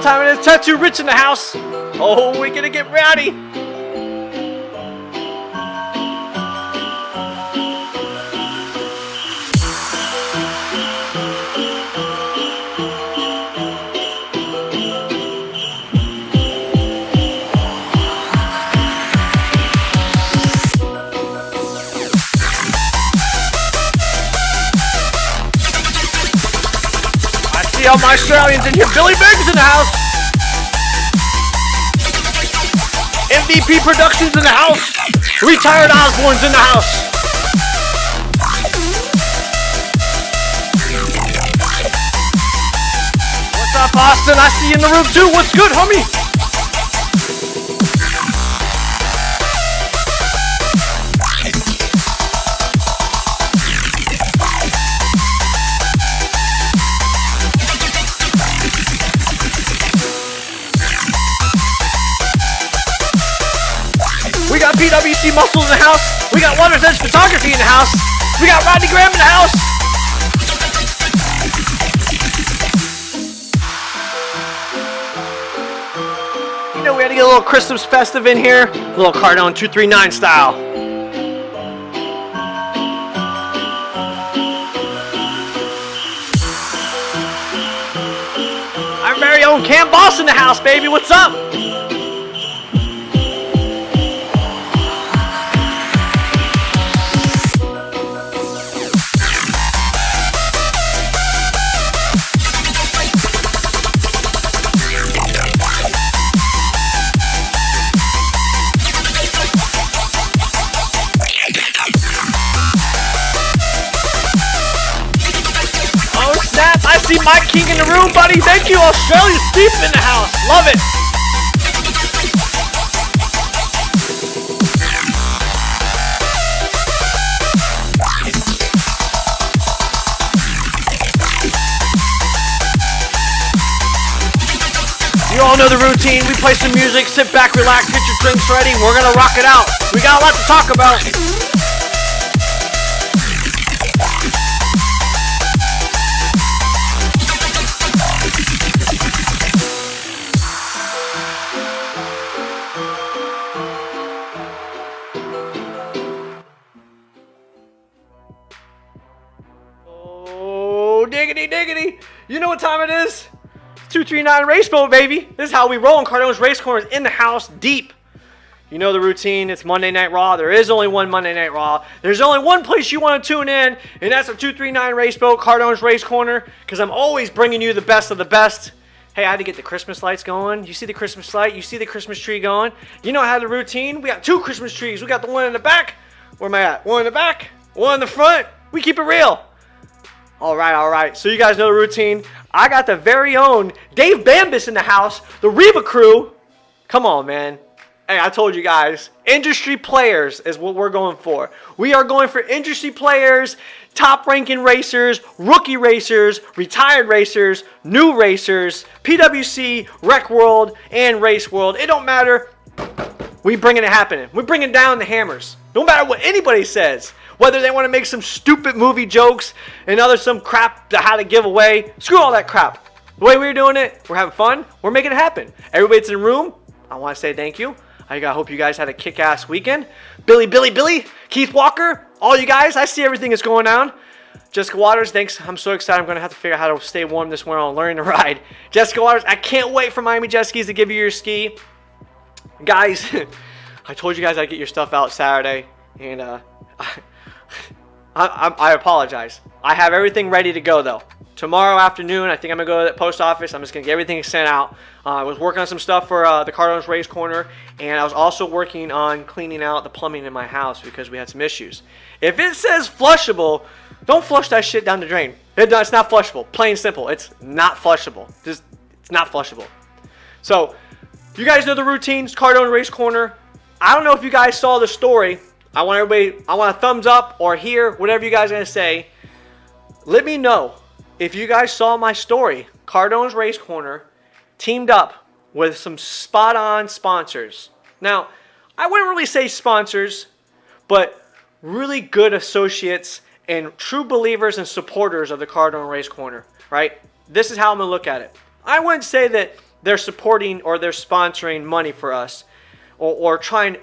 time it is. Tattoo Rich in the house. Oh, we're gonna get rowdy. All my Australians in here. Billy Biggs in the house. MVP Productions in the house. Retired Osborne's in the house. What's up, Austin? I see you in the room too. What's good, homie? We got PWC Muscles in the house. We got Water's Edge Photography in the house. We got Rodney Graham in the house. You know we had to get a little Christmas festive in here. A little Cardone 239 style. Our very own Cam Boss in the house, baby. What's up? I see Mike King in the room, buddy. Thank you. Australia Steve in the house. Love it. You all know the routine. We play some music, sit back, relax, get your drinks ready. We're going to rock it out. We got a lot to talk about. Diggity, diggity. You know what time it is? 239 Race Boat, baby. This is how we roll in Cardone's Race Corners in the house deep. You know the routine. It's Monday Night Raw. There is only one Monday Night Raw. There's only one place you want to tune in, and that's a 239 Race Boat, Cardone's Race Corner, because I'm always bringing you the best of the best. Hey, I had to get the Christmas lights going. You see the Christmas light? You see the Christmas tree going? You know how the routine? We got two Christmas trees. We got the one in the back. Where am I at? One in the back, one in the front. We keep it real. All right. So you guys know the routine. I got the very own Dave Bamdas in the house, the Riva Crew. Come on, man. Hey, I told you guys, industry players is what we're going for. We are going for industry players, top-ranking racers, rookie racers, retired racers, new racers, PWC, Rec World, and Race World. It don't matter. We bringing it happening. We're bringing down the hammers. No matter what anybody says. Whether they want to make some stupid movie jokes and some crap to how to give away. Screw all that crap. The way we're doing it, we're having fun. We're making it happen. Everybody that's in the room, I want to say thank you. I hope you guys had a kick-ass weekend. Billy, Keith Walker, all you guys, I see everything that's going on. Jessica Waters, thanks. I'm so excited. I'm going to have to figure out how to stay warm this winter on learning to ride. Jessica Waters, I can't wait for Miami JetSkis to give you your ski. Guys, I told you guys I'd get your stuff out Saturday, and I apologize. I have everything ready to go, though. Tomorrow afternoon, I think I'm going to go to the post office. I'm just going to get everything sent out. I was working on some stuff for the Cardone's Race Corner, and I was also working on cleaning out the plumbing in my house because we had some issues. If it says flushable, don't flush that shit down the drain. It's not flushable. Plain and simple. It's not flushable. It's not flushable. So, you guys know the routines, Cardone Race Corner. I don't know if you guys saw the story. I want a thumbs up or hear whatever you guys are going to say. Let me know if you guys saw my story. Cardone's Race Corner teamed up with some spot-on sponsors. Now, I wouldn't really say sponsors, but really good associates and true believers and supporters of the Cardone Race Corner, right? This is how I'm going to look at it. I wouldn't say that they're supporting or they're sponsoring money for us, or trying,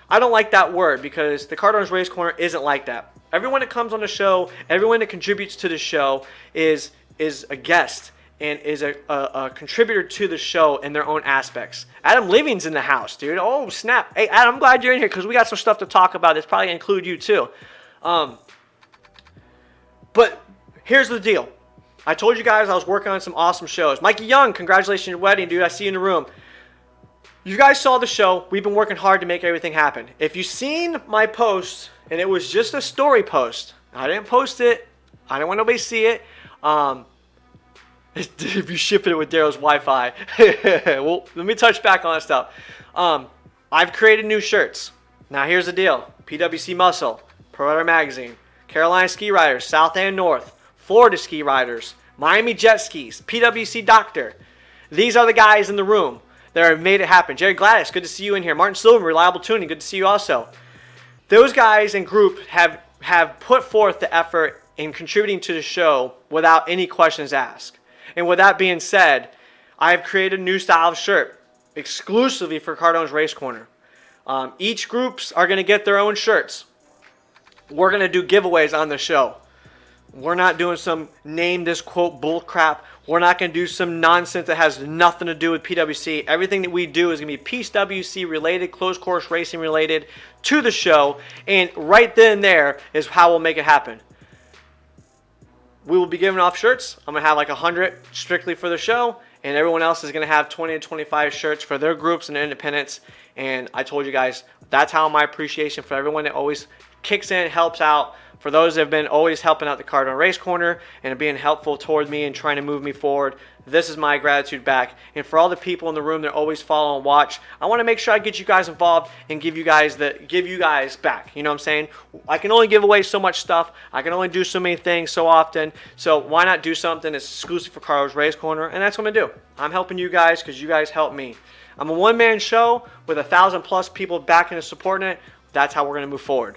I don't like that word because the Cardone's Race Corner isn't like that. Everyone that comes on the show, everyone that contributes to the show is a guest and is a contributor to the show in their own aspects. Adam Living's in the house, dude. Oh, snap. Hey, Adam, I'm glad you're in here because we got some stuff to talk about that's probably going to include you too. But here's the deal. I told you guys I was working on some awesome shows. Mikey Young, congratulations on your wedding, dude. I see you in the room. You guys saw the show. We've been working hard to make everything happen. If you've seen my post, and it was just a story post, I didn't post it. I didn't want nobody to see it. If you ship it with Daryl's Wi-Fi. Well, let me touch back on that stuff. I've created new shirts. Now here's the deal. PWC Muscle, Pro Rider Magazine, Carolina Ski Riders, South and North, Florida Ski Riders, Miami Jet Skis, PWC Doctor. These are the guys in the room that have made it happen. Jerry Gladys, good to see you in here. Martin Silver, Reliable Tuning, good to see you also. Those guys and group have put forth the effort in contributing to the show without any questions asked. And with that being said, I have created a new style of shirt exclusively for Cardone's Race Corner. Each groups are going to get their own shirts. We're going to do giveaways on the show. We're not doing some name this quote bull crap. We're not going to do some nonsense that has nothing to do with PWC. Everything that we do is going to be PWC related, closed course racing related to the show. And right then and there is how we'll make it happen. We will be giving off shirts. I'm going to have like 100 strictly for the show. And everyone else is going to have 20 to 25 shirts for their groups and their independents. And I told you guys, that's how my appreciation for everyone that always kicks in, helps out. For those that have been always helping out the Cardone Race Corner and being helpful toward me and trying to move me forward, this is my gratitude back. And for all the people in the room that always follow and watch, I want to make sure I get you guys involved and give you guys back. You know what I'm saying? I can only give away so much stuff. I can only do so many things so often. So why not do something that's exclusive for Cardone's Race Corner? And that's what I'm going to do. I'm helping you guys because you guys help me. I'm a one-man show with 1,000+ people backing and supporting it. That's how we're going to move forward.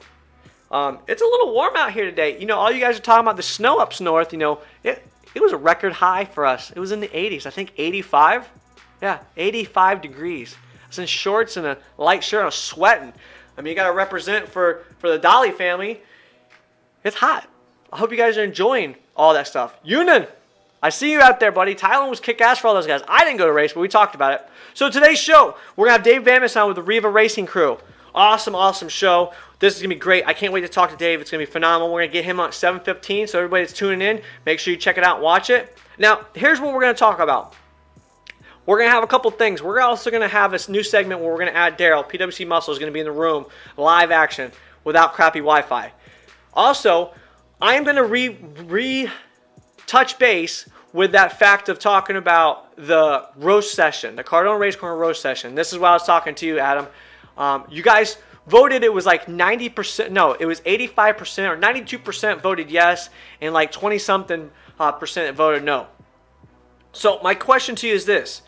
It's a little warm out here today. All you guys are talking about the snow up north. It was a record high for us. It was in the 80s. I think 85. Yeah, 85 degrees. I was in shorts and a light shirt. I was sweating. I mean, you got to represent for the Dolly family. It's hot. I hope you guys are enjoying all that stuff. Yunan, I see you out there, buddy. Thailand was kick-ass for all those guys. I didn't go to race, but we talked about it. So today's show, we're going to have Dave Bamdas on with the Riva Racing Crew. Awesome, awesome show. This is going to be great. I can't wait to talk to Dave. It's going to be phenomenal. We're going to get him on 7:15, so everybody that's tuning in, make sure you check it out and watch it. Now, here's what we're going to talk about. We're going to have a couple things. We're also going to have this new segment where we're going to add Daryl. PWC Muscle is going to be in the room, live action, without crappy Wi-Fi. Also, I am going to touch base with that fact of talking about the roast session, the Cardone Race Corner roast session. This is what I was talking to you, Adam. You guys voted, it was like 90%, no, it was 85% or 92% voted yes, and like 20-something percent voted no. So my question to you is this.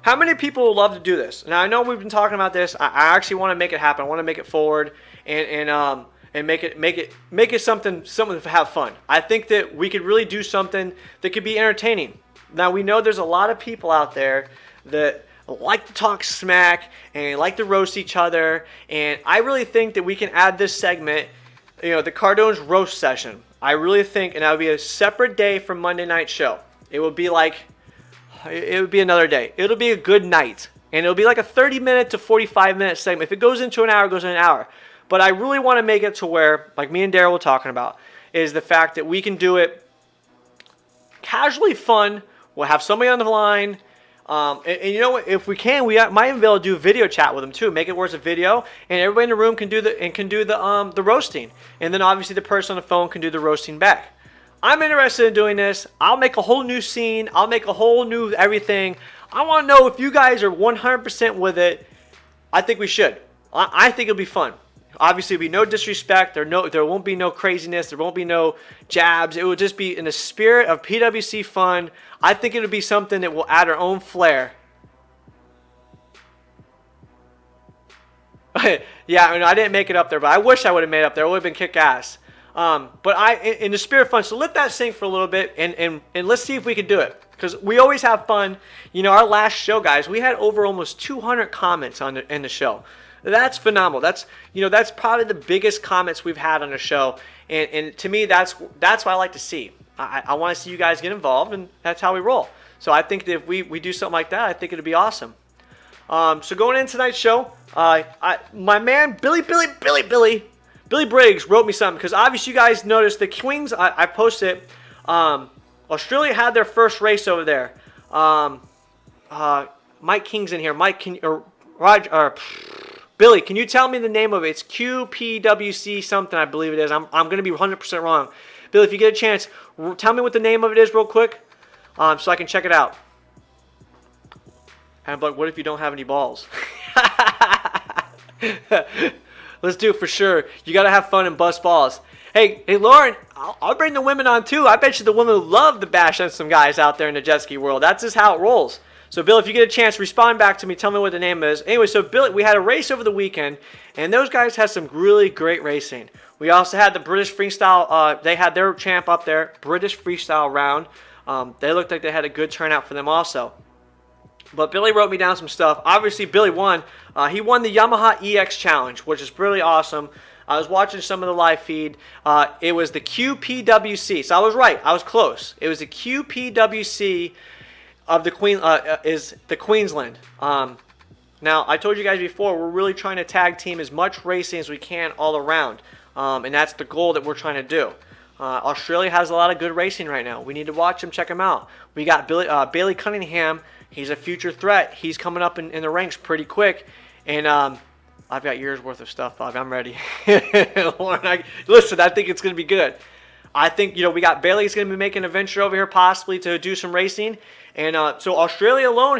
How many people would love to do this? Now, I know we've been talking about this. I actually want to make it happen. I want to make it forward and make it something to have fun. I think that we could really do something that could be entertaining. Now, we know there's a lot of people out there that like to talk smack and like to roast each other, and I really think that we can add this segment, the Cardone's roast session. I really think, and that would be a separate day from Monday night show. It would be another day. It'll be a good night, and it'll be like a 30-minute to 45-minute segment. If it goes into an hour, it goes in an hour. But I really want to make it to where, like me and Daryl were talking about, is the fact that we can do it casually fun. We'll have somebody on the line. And you know what? If we can, we might even be able to do a video chat with them too. Make it where it's a video, and everybody in the room can do the roasting, and then obviously the person on the phone can do the roasting back. I'm interested in doing this. I'll make a whole new scene. I'll make a whole new everything. I want to know if you guys are 100% with it. I think we should. I think it'll be fun. Obviously, there'll be no disrespect. There won't be no craziness. There won't be no jabs. It will just be in the spirit of PWC fun. I think it'll be something that will add our own flair. Yeah, I didn't make it up there, but I wish I would have made it up there. It would have been kick-ass. But in the spirit of fun, so let that sink for a little bit, and let's see if we can do it. because we always have fun. You know, our last show, guys, we had over almost 200 comments in the show. That's phenomenal. That's probably the biggest comments we've had on the show, and to me, that's what I like to see. I want to see you guys get involved, and that's how we roll. So I think that if we do something like that, I think it'd be awesome. So going into tonight's show, my man Billy Briggs wrote me something, because obviously you guys noticed the Queens. I posted. Australia had their first race over there. Mike King's in here. Mike, Billy, can you tell me the name of it? It's QPWC something, I believe it is. I'm going to be 100% wrong. Billy, if you get a chance, tell me what the name of it is real quick, so I can check it out. And I'm like, what if you don't have any balls? Let's do it for sure. You got to have fun and bust balls. Hey, Lauren, I'll bring the women on too. I bet you the women love to bash on some guys out there in the jet ski world. That's just how it rolls. So, Bill, if you get a chance, respond back to me. Tell me what the name is. Anyway, so, Bill, we had a race over the weekend, and those guys had some really great racing. We also had the British Freestyle. They had their champ up there, British Freestyle round. They looked like they had a good turnout for them also. But Billy wrote me down some stuff. Obviously, Billy won. He won the Yamaha EX Challenge, which is really awesome. I was watching some of the live feed. It was the QPWC. So I was right. I was close. It was the QPWC of the Queensland. Now, I told you guys before, we're really trying to tag team as much racing as we can all around. And that's the goal that we're trying to do. Australia has a lot of good racing right now. We need to watch them, check them out. We got Bailey Cunningham. He's a future threat. He's coming up in the ranks pretty quick. And I've got years worth of stuff, Bob. I'm ready. Listen, I think it's going to be good. I think, we got Bailey's going to be making a venture over here possibly to do some racing. And so Australia alone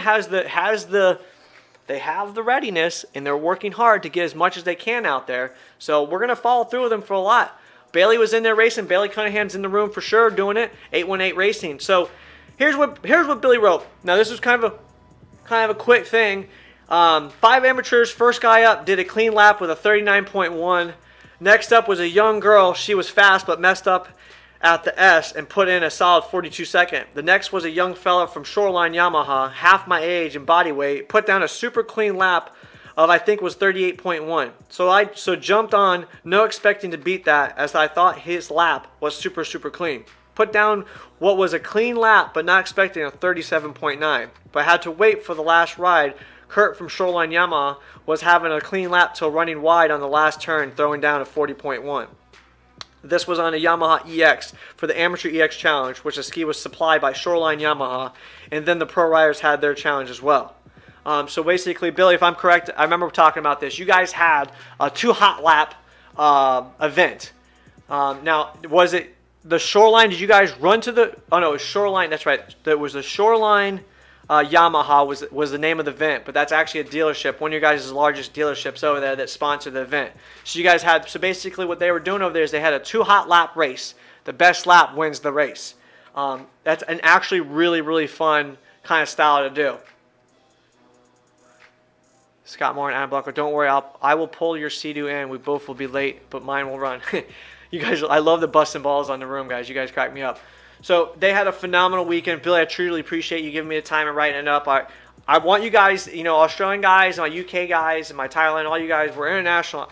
they have the readiness, and they're working hard to get as much as they can out there. So we're going to follow through with them for a lot. Bailey was in there racing. Bailey Cunningham's in the room for sure doing it. 818 Racing. So here's what Billy wrote. Now this was kind of a quick thing. 5 amateurs. First guy up did a clean lap with a 39.1. Next up was a young girl. She was fast but messed up at the S and put in a solid 42 second. The next was a young fella from Shoreline Yamaha, half my age and body weight, put down a super clean lap of I think was 38.1. So I jumped on, no expecting to beat that, as I thought his lap was super clean. Put down what was a clean lap but not expecting a 37.9. But had to wait for the last ride. Kurt from Shoreline Yamaha was having a clean lap till running wide on the last turn, throwing down a 40.1. This was on a Yamaha EX for the Amateur EX Challenge, which the ski was supplied by Shoreline Yamaha, and then the pro riders had their challenge as well. So basically, Billy, if I'm correct, I remember talking about this. You guys had a 2 hot lap event. Now, was it the Shoreline? Did you guys run to the? Oh no, it was Shoreline. That's right. That was the Shoreline Yamaha was the name of the event, but that's actually a dealership. One of your guys' largest dealerships over there that sponsored the event. So you guys had. So basically, what they were doing over there is they had a 2 hot lap race. The best lap wins the race. That's an actually really fun kind of style to do. Scott Moore and Adam Blocker, don't worry, I will pull your Sea-Doo in. We both will be late, but mine will run. You guys, I love the busting balls on the room, guys. You guys crack me up. So they had a phenomenal weekend. Billy, I truly appreciate you giving me the time and writing it up. I want you guys, Australian guys, my UK guys, and my Thailand, all you guys, we're international.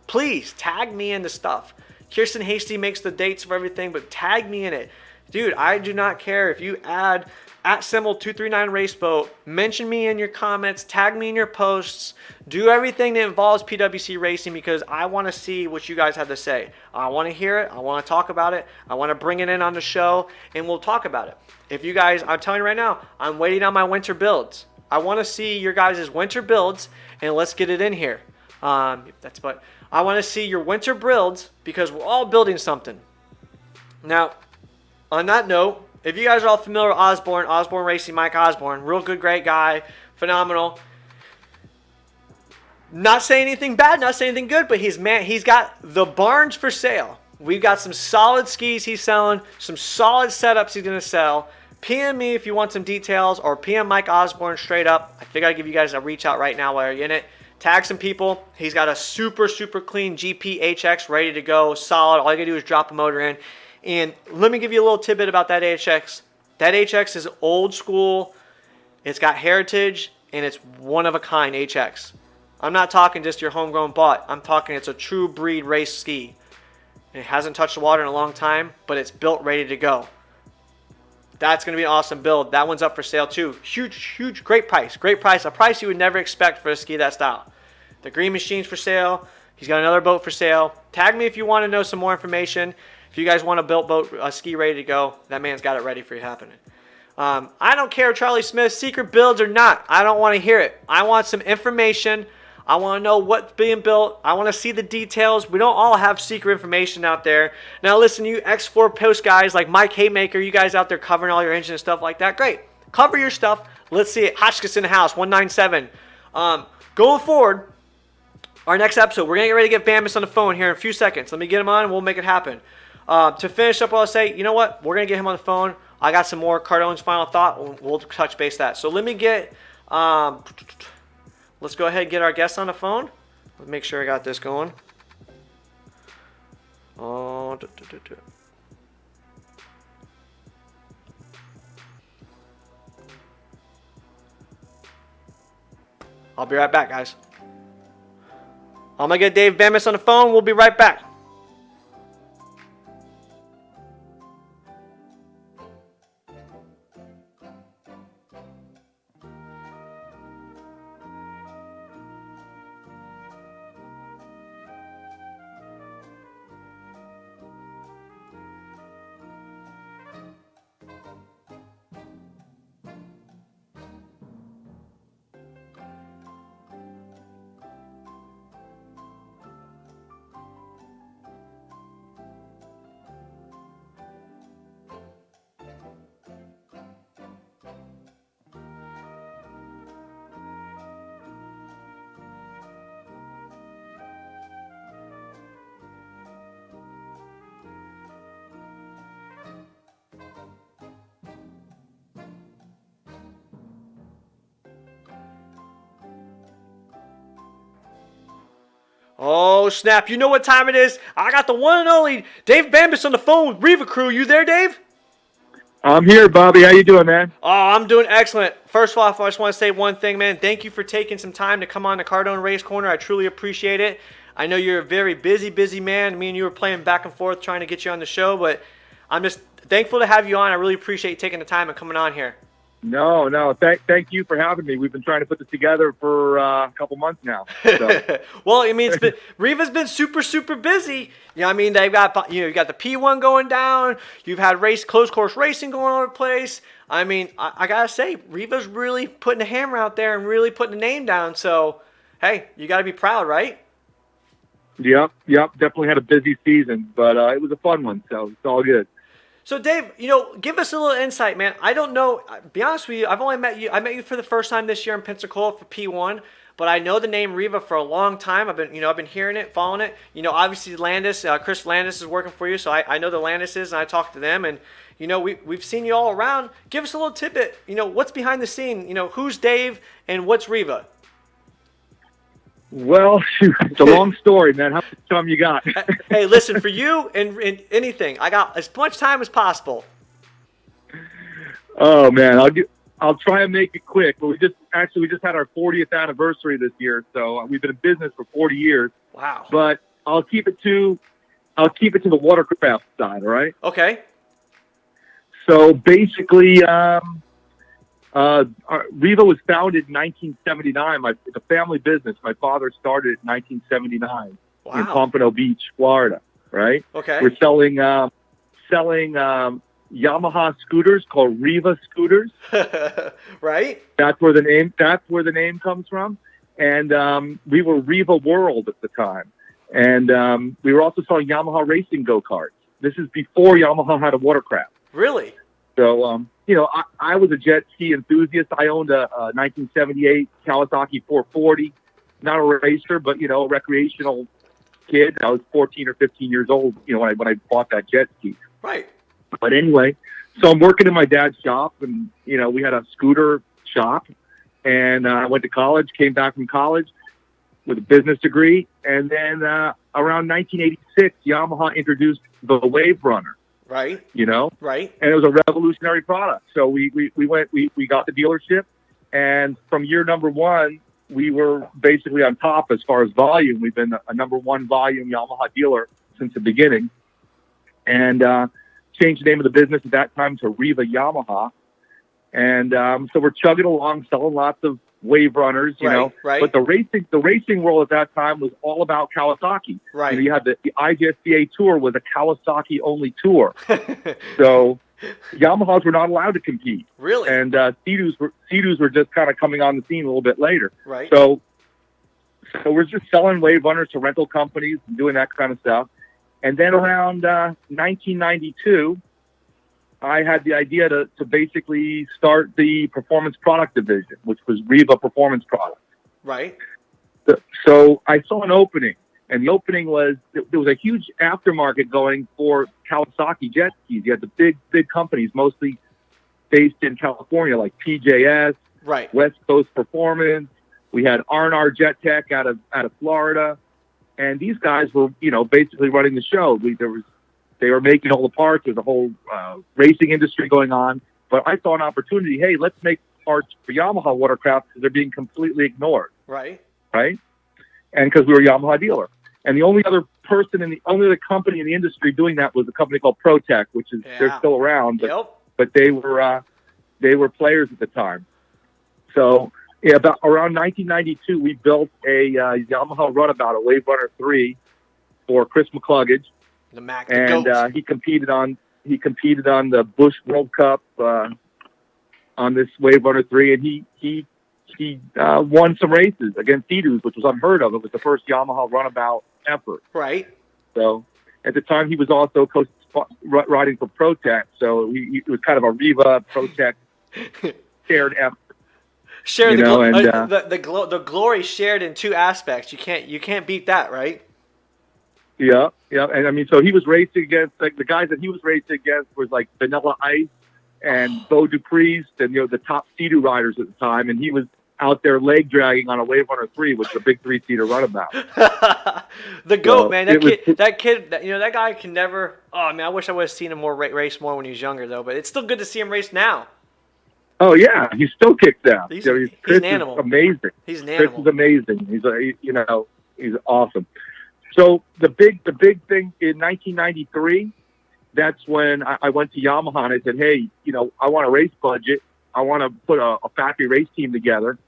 Please tag me in the stuff. Kirsten Hasty makes the dates for everything, but tag me in it. Dude, I do not care if you add @symbol239 Raceboat, mention me in your comments, tag me in your posts, do everything that involves PWC racing, because I want to see what you guys have to say. I want to hear it. I want to talk about it. I want to bring it in on the show, and we'll talk about it. If you guys, I'm telling you right now, I'm waiting on my winter builds. I want to see your guys' winter builds, and let's get it in here. I want to see your winter builds, because we're all building something. Now, on that note, if you guys are all familiar with Osborne Racing, Mike Osborne, real good, great guy, phenomenal. Not saying anything bad, not saying anything good, but he's got the barns for sale. We've got some solid skis he's selling, some solid setups he's going to sell. PM me if you want some details, or PM Mike Osborne straight up. I figure I'd give you guys a reach out right now while you're in it. Tag some people. He's got a super clean GP HX ready to go, solid. All you got to do is drop a motor in. And let me give you a little tidbit about that HX. That HX is old school. It's got heritage, and it's one of a kind HX. I'm not talking just your homegrown bought. I'm talking it's a true breed race ski. It hasn't touched the water in a long time, but it's built ready to go. That's going to be an awesome build. That one's up for sale too. Huge, great price. Great price. A price you would never expect for a ski that style. The Green Machine's for sale. He's got another boat for sale. Tag me if you want to know some more information. If you guys want a built boat, a ski ready to go, that man's got it ready for you happening. I don't care, Charlie Smith, secret builds or not. I don't want to hear it. I want some information. I want to know what's being built. I want to see the details. We don't all have secret information out there. Now listen, you X4 post guys like Mike Haymaker, you guys out there covering all your engine and stuff like that. Great. Cover your stuff. Let's see it. Hotchkiss in the house, 197. Going forward, our next episode, we're going to get ready to get Bamdas on the phone here in a few seconds. Let me get him on and we'll make it happen. To finish up, I'll say, you know what? We're going to get him on the phone. I got some more Cardone's final thought. We'll touch base that. So let me get... let's go ahead and get our guest on the phone. Let's make sure I got this going. I'll be right back, guys. I'm going to get Dave Bamdas on the phone. We'll be right back. Oh, snap. You know what time it is? I got the one and only Dave Bamdas on the phone with Riva Crew. You there, Dave? I'm here, Bobby. How you doing, man? Oh, I'm doing excellent. First of all, I just want to say one thing, man. Thank you for taking some time to come on the Cardone Race Corner. I truly appreciate it. I know you're a very busy man. Me and you were playing back and forth trying to get you on the show, but I'm just thankful to have you on. I really appreciate you taking the time and coming on here. No. Thank you for having me. We've been trying to put this together for a couple months now. So. Well, I mean, Riva's been super busy. You know, I mean, they've got you got the P1 going down. You've had close course racing going all over the place. I mean, I gotta say, Riva's really putting the hammer out there and really putting the name down. So, hey, you gotta be proud, right? Yep. Definitely had a busy season, but it was a fun one, so it's all good. So, Dave, give us a little insight, man. I don't know. Be honest with you, I've only met you. I met you for the first time this year in Pensacola for P1, but I know the name Riva for a long time. I've been hearing it, following it. Obviously Landis, Chris Landis is working for you, so I know the Landises, and I talked to them, and we've seen you all around. Give us a little tidbit. What's behind the scene? Who's Dave and what's Riva? Well, shoot, it's a long story, man. How much time you got? Hey, listen, for you and anything, I got as much time as possible. Oh man, I'll try and make it quick. But we just had our 40th anniversary this year, so we've been in business for 40 years. Wow. But I'll keep it to the watercraft side. All right. Okay. So basically, Riva was founded in 1979. It's a family business. My father started in 1979 in Pompano Beach, Florida. Right. Okay. We're selling Yamaha scooters called Riva scooters. Right. That's where the name comes from. And we were Riva World at the time. And we were also selling Yamaha racing go-karts. This is before Yamaha had a watercraft. Really? So, I was a jet ski enthusiast. I owned a 1978 Kawasaki 440. Not a racer, but, a recreational kid. I was 14 or 15 years old, when I bought that jet ski. Right. But anyway, so I'm working in my dad's shop, and, we had a scooter shop. And I went to college, came back from college with a business degree. And then around 1986, Yamaha introduced the Wave Runner. Right. you know, Right. and it was a revolutionary product. So we got the dealership, and from year number one, we were basically on top as far as volume. We've been a number one volume Yamaha dealer since the beginning, and changed the name of the business at that time to Riva Yamaha. And so we're chugging along, selling lots of wave runners, you know. Right. But the racing world at that time was all about Kawasaki. Right. You know, you had the IGSCA Tour was a Kawasaki only tour, so Yamahas were not allowed to compete. Really? And Sea-Doos were just kind of coming on the scene a little bit later. Right. So we're just selling wave runners to rental companies and doing that kind of stuff. And then around 1992. I had the idea to basically start the performance product division, which was Riva Performance Products. Right. So I saw an opening, and the opening was there was a huge aftermarket going for Kawasaki jet skis. You had the big companies, mostly based in California, like PJS, right, West Coast Performance. We had R&R Jet Tech out of Florida, and these guys were basically running the show. They were making all the parts. There's a whole racing industry going on. But I saw an opportunity. Hey, let's make parts for Yamaha Watercraft because they're being completely ignored. Right. And because we were a Yamaha dealer. And the only other only other company in the industry doing that was a company called ProTech, which is they're still around. But they were players at the time. So about around 1992, we built a Yamaha runabout, a Wave Runner 3, for Chris McCluggage. He competed on the Busch World Cup on this Wave Runner 3, and he won some races against Sea-Doos, which was unheard of. It was the first Yamaha runabout effort. Right. So at the time, he was also riding for ProTech, so it was kind of a Riva ProTech shared effort. The glory shared in two aspects. You can't beat that, right? Yeah, and I mean, so he was racing against the guys that he was racing against was like Vanilla Ice and Bo Dupriest and the top Sea-Doo riders at the time, and he was out there leg dragging on a Wave Runner 3, which is a big 3-seater runabout. The GOAT, man. That kid, that guy can never. Oh man, I wish I would have seen him race more when he was younger, though. But it's still good to see him race now. Oh yeah, he still kicks out. He's an animal. Amazing. He's an animal. Chris is amazing. He's awesome. So the big thing in 1993, that's when I went to Yamaha and I said, hey, I want a race budget. I want to put a factory race team together,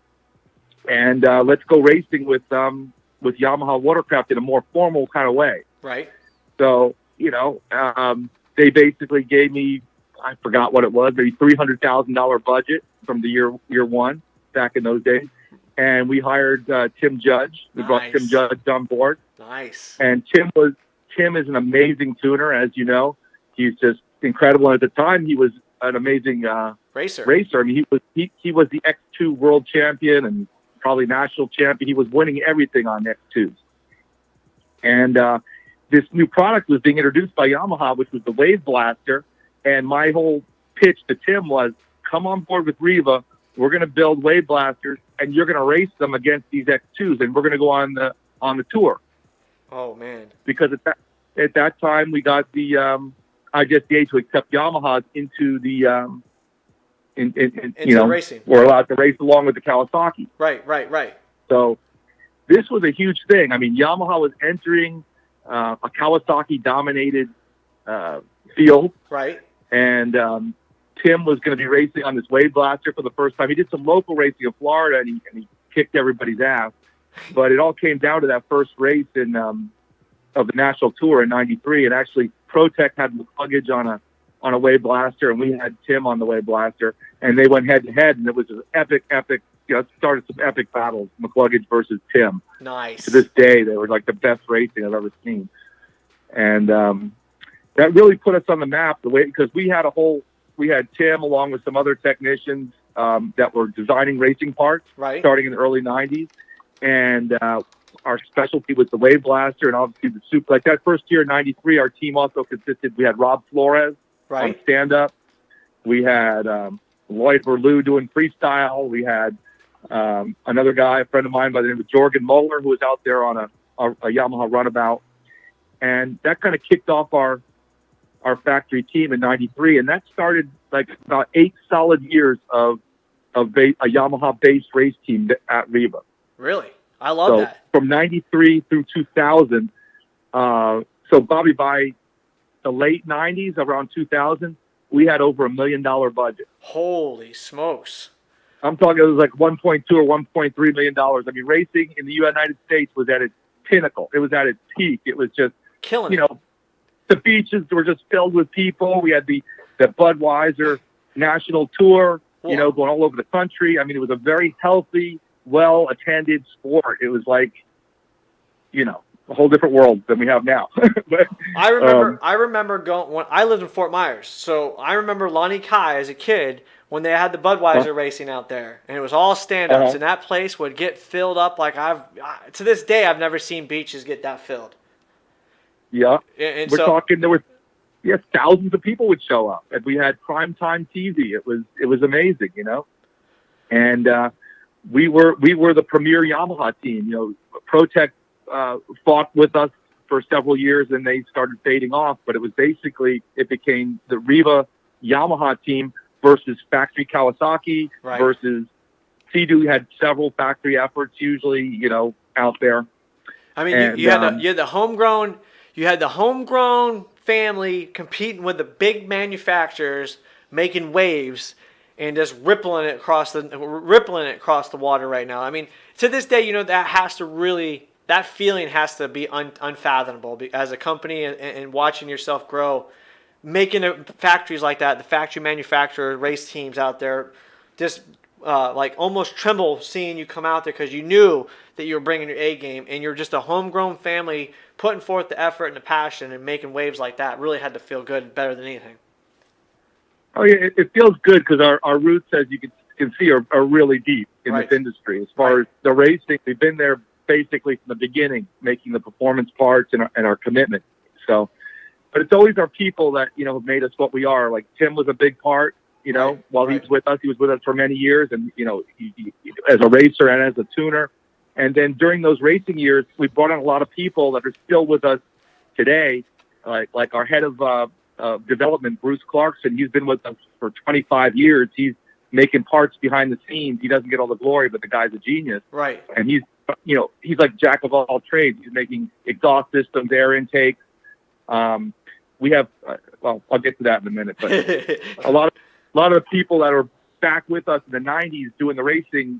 and let's go racing with Yamaha Watercraft in a more formal kind of way. Right. So they basically gave me, I forgot what it was, maybe $300,000 budget from the year one back in those days. And we hired Tim Judge. We brought Tim Judge on board. Nice. And Tim is an amazing tuner, as you know. He's just incredible. And at the time, he was an amazing racer. I mean, he was the X2 world champion and probably national champion. He was winning everything on X2s. And this new product was being introduced by Yamaha, which was the Wave Blaster. And my whole pitch to Tim was, come on board with Riva. We're going to build Wave Blasters, and you're going to race them against these X2s, and we're going to go on the tour. Oh man! Because at that time we got the IGSDA to accept Yamahas into the racing. We're allowed to race along with the Kawasaki. Right. So this was a huge thing. I mean, Yamaha was entering a Kawasaki-dominated field. Right. And Tim was going to be racing on this Wave Blaster for the first time. He did some local racing in Florida, and he kicked everybody's ass. But it all came down to that first race of the national tour in '93. And actually, ProTech had McCluggage on a Wave Blaster, and we had Tim on the Wave Blaster, and they went head to head, and it was an epic. It started some epic battles, McCluggage versus Tim. Nice. To this day, they were like the best racing I've ever seen, and that really put us on the map. Because we had Tim along with some other technicians that were designing racing parts, starting in the early '90s. And our specialty was the Wave Blaster, and obviously the Super. Like that first year in '93, our team also consisted. We had Rob Flores on stand-up. We had Lloyd Verlew doing freestyle. We had another guy, a friend of mine by the name of Jorgen Muller, who was out there on a Yamaha runabout. And that kind of kicked off our our factory team in '93, and that started like about 8 solid years of a Yamaha-based race team at Riva. Really? I love that. From '93 through 2000, so Bobby, by the late '90s, around 2000, we had over $1 million budget. Holy smokes! I'm talking, it was like 1.2 or 1.3 million dollars. I mean, racing in the United States was at its pinnacle. It was at its peak. It was just killing. You know, the beaches were just filled with people. We had the Budweiser national tour. Whoa. You know, going all over the country. I mean, it was a very healthy, well-attended sport. It was like, you know, a whole different world than we have now. But, I remember going when I lived in Fort Myers. So I remember Lonnie Kai as a kid when they had the Budweiser racing out there, and it was all stand-ups, and that place would get filled up like to this day I've never seen beaches get that filled. Yeah, and we're talking there were thousands of people would show up, and we had primetime TV. It was amazing, you know, and we were the premier Yamaha team. You know, ProTech fought with us for several years, and they started fading off. But it became the Riva Yamaha team versus factory Kawasaki versus Sea-Doo. Had several factory efforts usually, you know, out there. I mean, and, you had the homegrown. You had the homegrown family competing with the big manufacturers, making waves and just rippling it across the water right now. I mean, to this day, you know, that feeling has to be unfathomable as a company, and watching yourself grow, making factories like that, the factory manufacturer race teams out there, just like almost tremble seeing you come out there because you knew that you were bringing your A game, and you're just a homegrown family putting forth the effort and the passion and making waves like that. Really had to feel good, better than anything. Oh yeah, it feels good because our roots, as you can see, are really deep in this industry. As far as the racing, we've been there basically from the beginning, making the performance parts and our commitment. So, but it's always our people that, you know, have made us what we are. Like Tim was a big part, you know, while he was with us. He was with us for many years, and, you know, he, as a racer and as a tuner. And then during those racing years, we brought on a lot of people that are still with us today, like our head of development, Bruce Clarkson. He's been with us for 25 years. He's making parts behind the scenes. He doesn't get all the glory, but the guy's a genius. Right. And he's like jack of all trades. He's making exhaust systems, air intakes. We have, well, I'll get to that in a minute, but a lot of the people that are back with us in the '90s doing the racing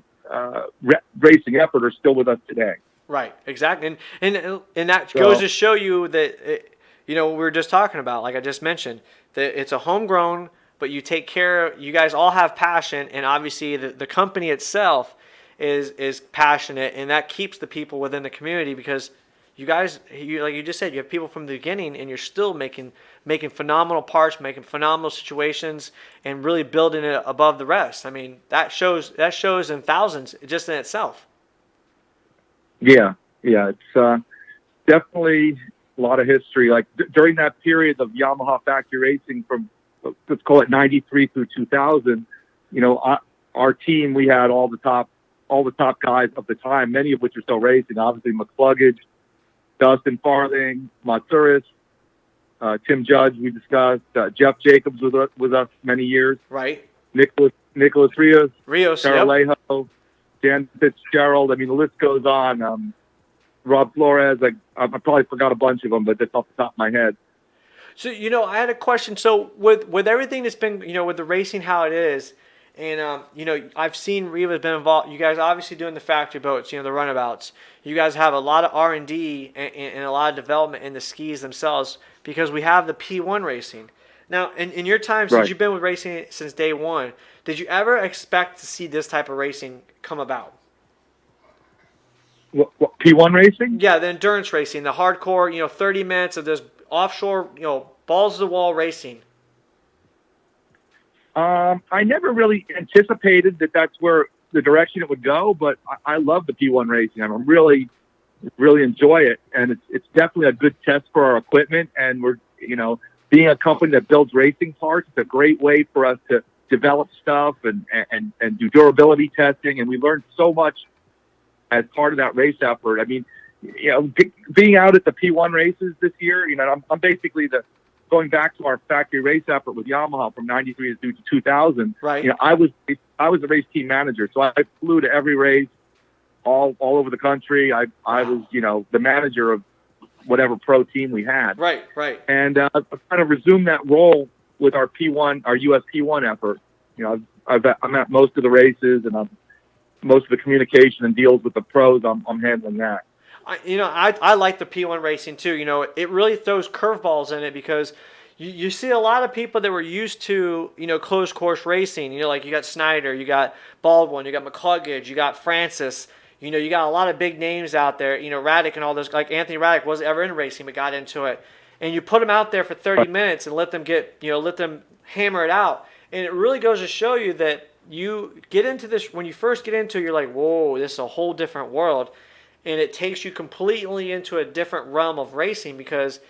effort are still with us today. Right, exactly, and that goes to show you that you know, we were just talking about, like I just mentioned, that it's a homegrown, but you take care. You guys all have passion, and obviously the company itself is passionate, and that keeps the people within the community, because you guys, like you just said, you have people from the beginning, and you're still making phenomenal parts, making phenomenal situations, and really building it above the rest. I mean, that shows in thousands just in itself. Yeah, it's definitely a lot of history. Like during that period of Yamaha factory racing, from let's call it '93 through 2000, you know, our team, we had all the top guys of the time, many of which are still racing. Obviously, McCluggage, Dustin Farthing, Matsuris, Tim Judge, we discussed. Jeff Jacobs was with us many years. Right. Nicholas Rios, Sarah yep. Lejo, Dan Fitzgerald. I mean, the list goes on. Rob Flores. I probably forgot a bunch of them, but that's off the top of my head. So, you know, I had a question. So with everything that's been, you know, with the racing, how it is, and, you know, I've seen Riva's been involved. You guys obviously doing the factory boats, you know, the runabouts. You guys have a lot of R&D and a lot of development in the skis themselves, because we have the P1 racing. Now, in your time, since you've been with racing since day one, did you ever expect to see this type of racing come about? What, P1 racing? Yeah, the endurance racing, the hardcore, you know, 30 minutes of this offshore, you know, balls to the wall racing. I never really anticipated that that's where the direction it would go, but I love the P1 racing. I really enjoy it, and it's definitely a good test for our equipment. And we're, you know, being a company that builds racing parts, it's a great way for us to develop stuff and do durability testing. And we learned so much as part of that race effort. I mean, you know, being out at the P1 races this year, you know, I'm basically going back to our factory race effort with Yamaha from '93 to 2000, right? You know, I was the race team manager, so I flew to every race all over the country. I was, you know, the manager of whatever pro team we had. Right. And I've kind of resumed that role with our P1, our US P1 effort. You know, I'm at most of the races, and most of the communication and deals with the pros. I'm handling that. I like the P1 racing too. You know, it really throws curveballs in it because you see a lot of people that were used to, you know, closed course racing. You know, like you got Snyder, you got Baldwin, you got McCluggage, you got Francis. You know, you got a lot of big names out there. You know, Raddick and all those. Like Anthony Raddick wasn't ever in racing but got into it. And you put them out there for 30 minutes and let them hammer it out. And it really goes to show you that you get into this, when you first get into it, you're like, whoa, this is a whole different world. And it takes you completely into a different realm of racing because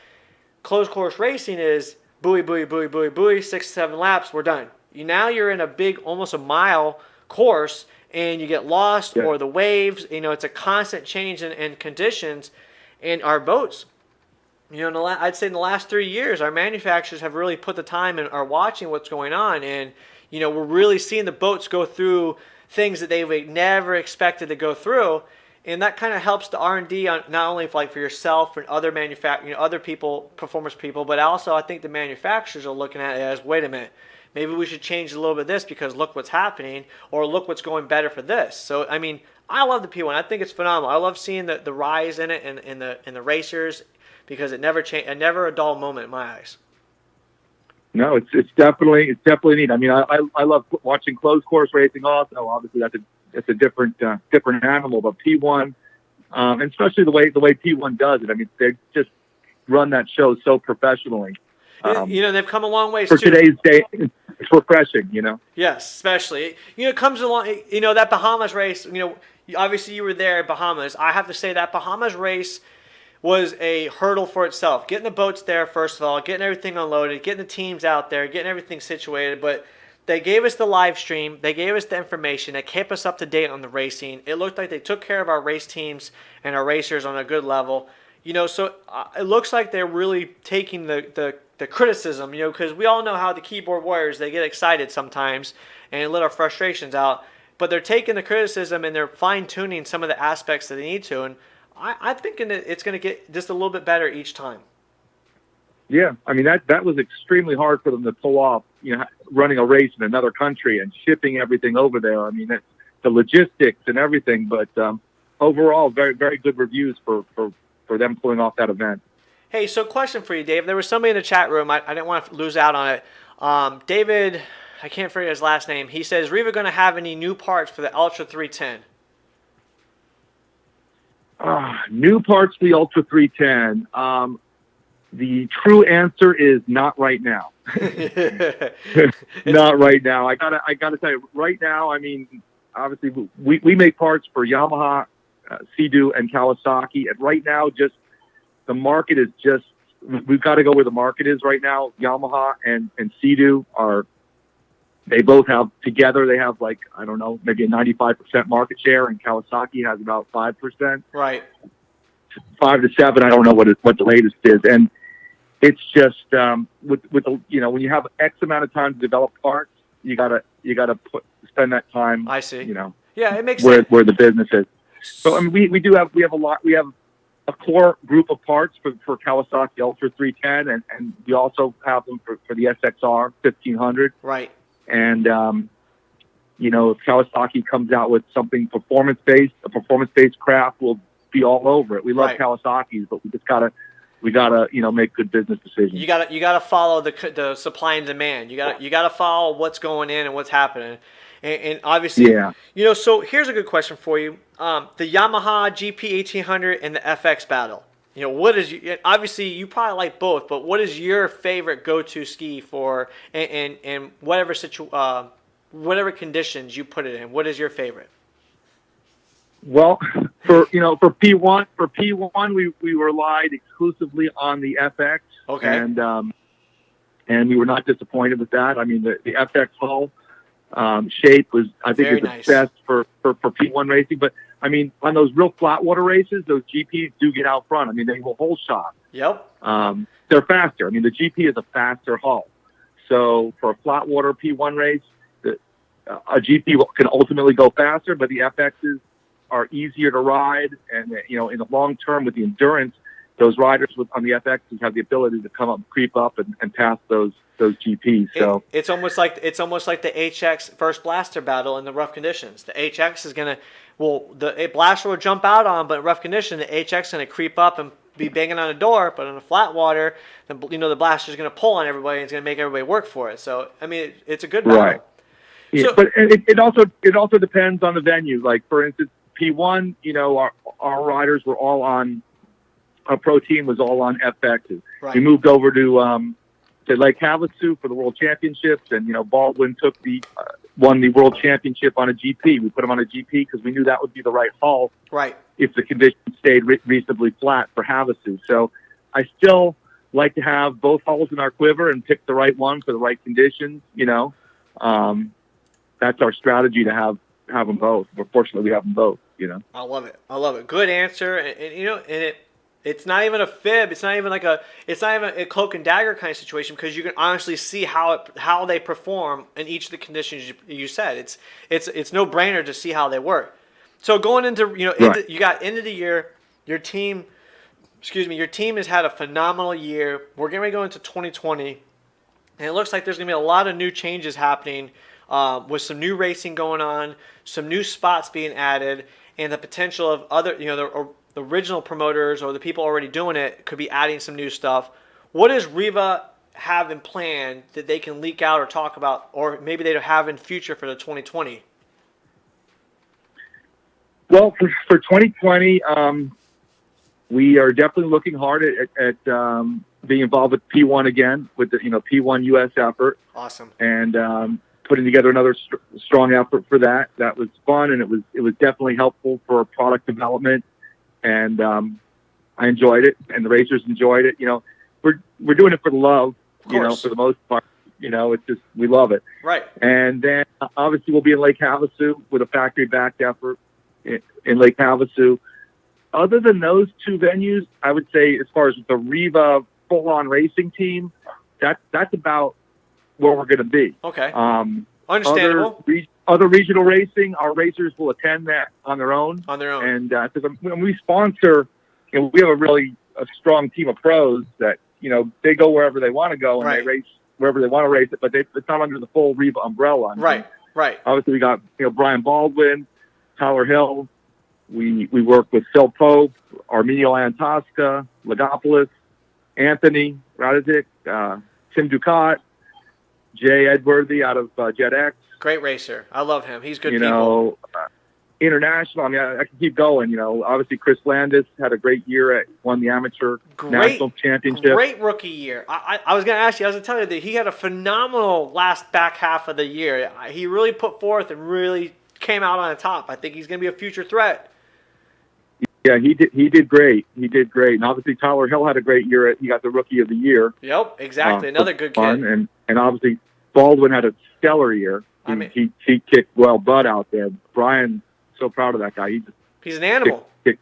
closed course racing is buoy, 6 7 laps, we're done. Now you're in a big, almost a mile course, and you get lost or the waves. You know, it's a constant change in conditions. And our boats, you know, I'd say in the last 3 years, our manufacturers have really put the time and are watching what's going on. And, you know, we're really seeing the boats go through things that they would never expected to go through. And that kind of helps the R&D on not only for yourself and other other people, performance people, but also I think the manufacturers are looking at it as, wait a minute, maybe we should change a little bit of this because look what's happening, or look what's going better for this. So I mean, I love the P1. I think it's phenomenal. I love seeing the rise in it and the racers because it never never a dull moment in my eyes. No, it's definitely neat. I mean, I love watching closed course racing also. Obviously, it's a different animal, but P1, and especially the way P1 does it. I mean, they just run that show so professionally. You know, they've come a long ways for too. Today's day. It's refreshing, you know. Yes, especially it comes along. You know, that Bahamas race. You know, obviously you were there at Bahamas. I have to say that Bahamas race was a hurdle for itself. Getting the boats there, first of all, getting everything unloaded, getting the teams out there, getting everything situated. But they gave us the live stream. They gave us the information. They kept us up to date on the racing. It looked like they took care of our race teams and our racers on a good level. You know, so it looks like they're really taking the criticism, you know, because we all know how the keyboard warriors, they get excited sometimes and let our frustrations out. But they're taking the criticism and they're fine-tuning some of the aspects that they need to. And I'm thinking that it's going to get just a little bit better each time. Yeah, I mean, that was extremely hard for them to pull off, you know, running a race in another country and shipping everything over there. I mean, the logistics and everything. But overall, very, very good reviews for them pulling off that event. Hey, so question for you, Dave. There was somebody in the chat room. I didn't want to lose out on it. David, I can't forget his last name. He says, Riva going to have any new parts for the Ultra 310? New parts for the Ultra 310. The true answer is not right now. Not right now. I gotta tell you, right now, I mean, obviously we make parts for Yamaha, Sea-Doo, and Kawasaki. And right now, just the market is just, we've got to go where the market is right now. Yamaha and Sea-Doo they both have together, they have like, I don't know, maybe a 95% market share, and Kawasaki has about 5%. Right. 5 to 7. I don't know what the latest is. And it's just, with the, you know, when you have X amount of time to develop parts, you gotta spend that time. I see. You know. Yeah, it makes sense. Where the business is. So I mean, we have a lot. We have a core group of parts for Kawasaki Ultra 310, and we also have them for the SXR 1500. Right. And you know, if Kawasaki comes out with something performance-based, a performance-based craft, we'll be all over it. We love Kawasaki's, but we gotta you know, make good business decisions. You gotta follow the supply and demand. You gotta follow what's going in and what's happening. And obviously, you know, so here's a good question for you. The Yamaha GP 1800 and the FX battle. You know, what is, obviously you probably like both, but what is your favorite go-to ski for, and whatever whatever conditions you put it in? What is your favorite? Well, for P1 we relied exclusively on the FX. Okay. And we were not disappointed with that. I mean, the FX hull shape was, I think, is the best for P1 racing. But I mean, on those real flat water races, those GPs do get out front. I mean, they will hole shot. Yep. They're faster. I mean, the GP is a faster hull. So for a flat water P1 race, a GP can ultimately go faster, but the FXs are easier to ride. And, in the long term with the endurance, those riders on the FXs have the ability to come up, creep up and pass those GPs. So it's almost like the HX first blaster battle in the rough conditions. The HX is going to, the blaster will jump out on, but in rough condition, the HX is going to creep up and be banging on the door. But on a flat water, the blaster is going to pull on everybody and it's going to make everybody work for it. So, I mean, it's a good battle. Right. Yeah, but it also depends on the venue. Like, for instance, P1, our riders were all on, our pro team was all on FXs. Right. We moved over to Lake Havasu for the World Championships, and Baldwin won the World Championship on a GP. We put him on a GP because we knew that would be the right hull. Right. If the conditions stayed reasonably flat for Havasu. So I still like to have both hulls in our quiver and pick the right one for the right conditions. That's our strategy to have them both. But fortunately, we have them both. I love it. Good answer, and it's not even a fib. It's not even a cloak and dagger kind of situation, because you can honestly see how they perform in each of the conditions you said. It's no brainer to see how they work. So going into right. You got end of the year, your team has had a phenomenal year. We're getting ready to go into 2020, and it looks like there's going to be a lot of new changes happening, with some new racing going on, some new spots being added, and the potential of other the original promoters or the people already doing it could be adding some new stuff. What does Riva have in plan that they can leak out or talk about, or maybe they have in future for the 2020? Well, for 2020, we are definitely looking hard at being involved with P1 again, with the P1 US effort. Awesome. And putting together another strong effort for that. That was fun, and it was definitely helpful for product development. And I enjoyed it, and the racers enjoyed it. We're doing it for the love, for the most part. It's just, we love it. Right. And then obviously we'll be in Lake Havasu with a factory-backed effort in Lake Havasu. Other than those two venues, I would say as far as the Riva full-on racing team, that's about where we're going to be. Okay. Understandable. Other regional racing, our racers will attend that on their own. And because when we sponsor, we have a strong team of pros that they go wherever they want to go, and right. they race wherever they want to race it, but it's not under the full Riva umbrella. Right. Obviously, we got Brian Baldwin, Tyler Hill. We work with Phil Pope, Arminio Antosca, Legopoulos, Anthony Radic, Tim Ducat, Jay Edworthy out of JetX. Great racer. I love him. He's good people. International. I mean, I can keep going. Obviously Chris Landis had a great year won the amateur national championship. Great rookie year. I was going to ask you, I was going to tell you that he had a phenomenal last back half of the year. He really put forth and really came out on the top. I think he's going to be a future threat. Yeah, he did great. And obviously Tyler Hill had a great year. He got the rookie of the year. Yep, exactly. Another good kid. And obviously Baldwin had a stellar year. He kicked butt out there. Brian, so proud of that guy. He's an animal. He's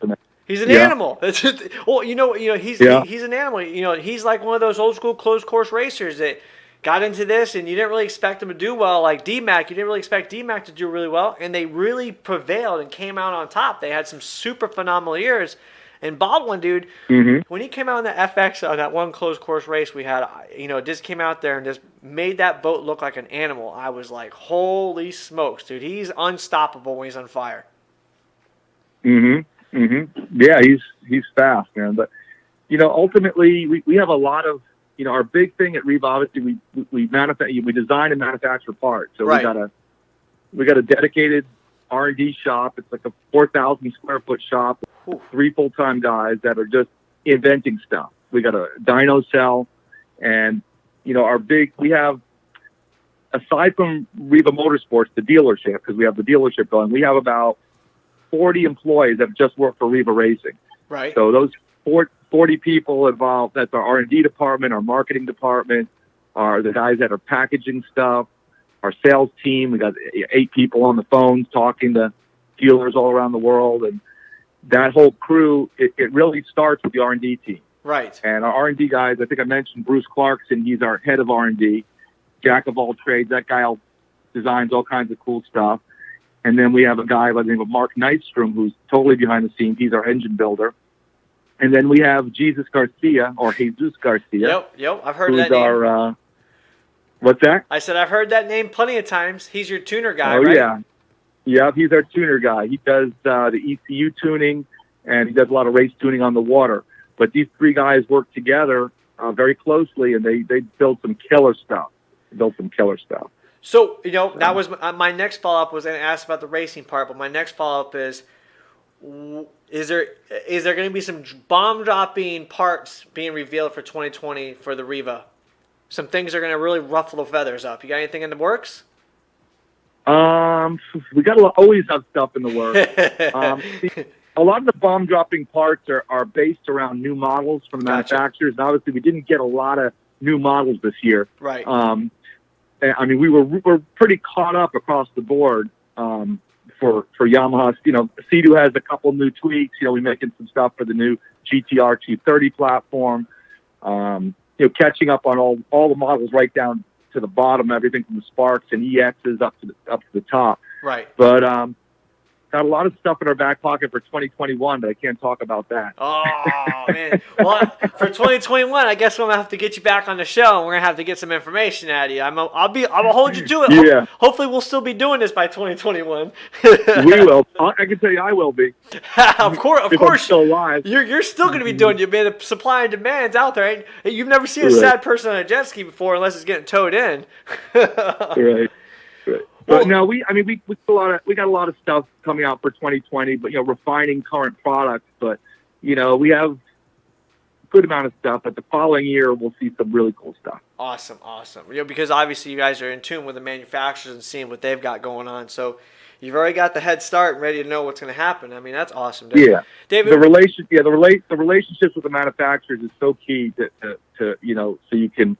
an animal. He's an animal. He's like one of those old school closed course racers that got into this, and you didn't really expect him to do well. Like D-Mac, you didn't really expect D-Mac to do really well, and they really prevailed and came out on top. They had some super phenomenal years. And Baldwin, dude, when he came out in the FX on that one closed course race we had, just came out there and just made that boat look like an animal. I was like, holy smokes, dude. He's unstoppable when he's on fire. Yeah, he's fast, man. But, ultimately, we have a lot of, our big thing at Riva, obviously, we design and manufacture parts. So right. we got a dedicated R&D shop. It's like a 4,000 square foot shop. 3 full-time guys that are just inventing stuff. We got a dyno cell, and we have, aside from Riva Motorsports, the dealership, because we have the dealership going, we have about 40 employees that just work for Riva Racing. Right. So those 40 people involved, that's our R&D department, our marketing department, are the guys that are packaging stuff, our sales team. We got 8 people on the phones talking to dealers all around the world, and that whole crew, it really starts with the R&D team. Right. And our R&D guys, I think I mentioned Bruce Clarkson. He's our head of R&D, jack of all trades. That guy designs all kinds of cool stuff. And then we have a guy by the name of Mark Nystrom, who's totally behind the scenes. He's our engine builder. And then we have Jesus Garcia. Yep. I've heard that name. Our, what's that? I said I've heard that name plenty of times. He's your tuner guy, right? Oh, yeah. Yeah, he's our tuner guy. He does the ECU tuning, and he does a lot of race tuning on the water. But these three guys work together very closely, and they build some killer stuff. So, that was my next follow-up was going to ask about the racing part, but my next follow-up is there going to be some bomb-dropping parts being revealed for 2020 for the Riva? Some things are going to really ruffle the feathers up. You got anything in the works? We got always have stuff in the works. A lot of the bomb-dropping parts are based around new models from the manufacturers, and obviously we didn't get a lot of new models this year. Right. I mean, we were pretty caught up across the board for Yamaha. Sea-Doo has a couple new tweaks. We're making some stuff for the new GTR 230 platform. Catching up on all the models right down to the bottom, everything from the Sparks and EXs up to the top. Right. But got a lot of stuff in our back pocket for 2021, but I can't talk about that. Oh, man. Well, for 2021, I guess we're going to have to get you back on the show, and we're going to have to get some information out of you. I'm going to hold you to it. Yeah. Hopefully, we'll still be doing this by 2021. We will. I can tell you I will be. Of course. I'm still alive. You're still going to be doing it. Man, the supply and demand's out there. Right? You've never seen a sad person on a jet ski before unless it's getting towed in. Right. But no, we got a lot of stuff coming out for 2020, but refining current products. But we have a good amount of stuff. But the following year, we'll see some really cool stuff. Awesome. Because obviously you guys are in tune with the manufacturers and seeing what they've got going on. So you've already got the head start and ready to know what's going to happen. I mean, that's awesome, Dave. Yeah, David. The relationships with the manufacturers is so key to so you can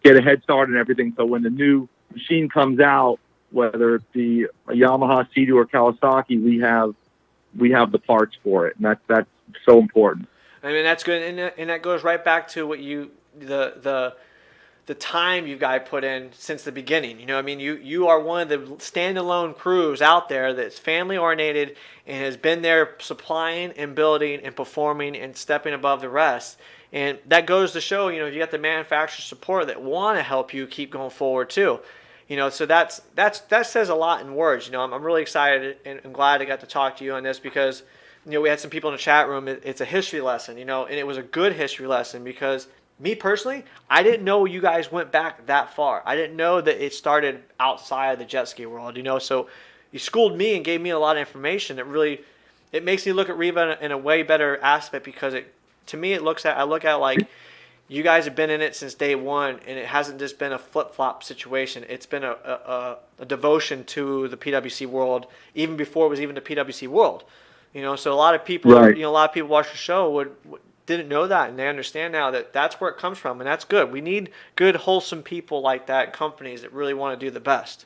get a head start and everything. So when the new machine comes out, whether it be a Yamaha, Sea-Doo, or Kawasaki, we have the parts for it, and that's so important. I mean, that's good, and that goes right back to what the time you guys put in since the beginning. You are one of the standalone crews out there that's family oriented and has been there supplying and building and performing and stepping above the rest. And that goes to show, you got the manufacturer support that want to help you keep going forward too. So that says a lot in words. I'm really excited and I'm glad I got to talk to you on this because, we had some people in the chat room. It's a history lesson, and it was a good history lesson because me personally, I didn't know you guys went back that far. I didn't know that it started outside of the jet ski world, So you schooled me and gave me a lot of information that really, it makes me look at Riva in a way better aspect because to me, I look at it like, you guys have been in it since day one, and it hasn't just been a flip-flop situation. It's been a devotion to the PWC world, even before it was even the PWC world. So a lot of people, right. A lot of people watch the show didn't know that, and they understand now that that's where it comes from, and that's good. We need good, wholesome people like that, companies that really want to do the best.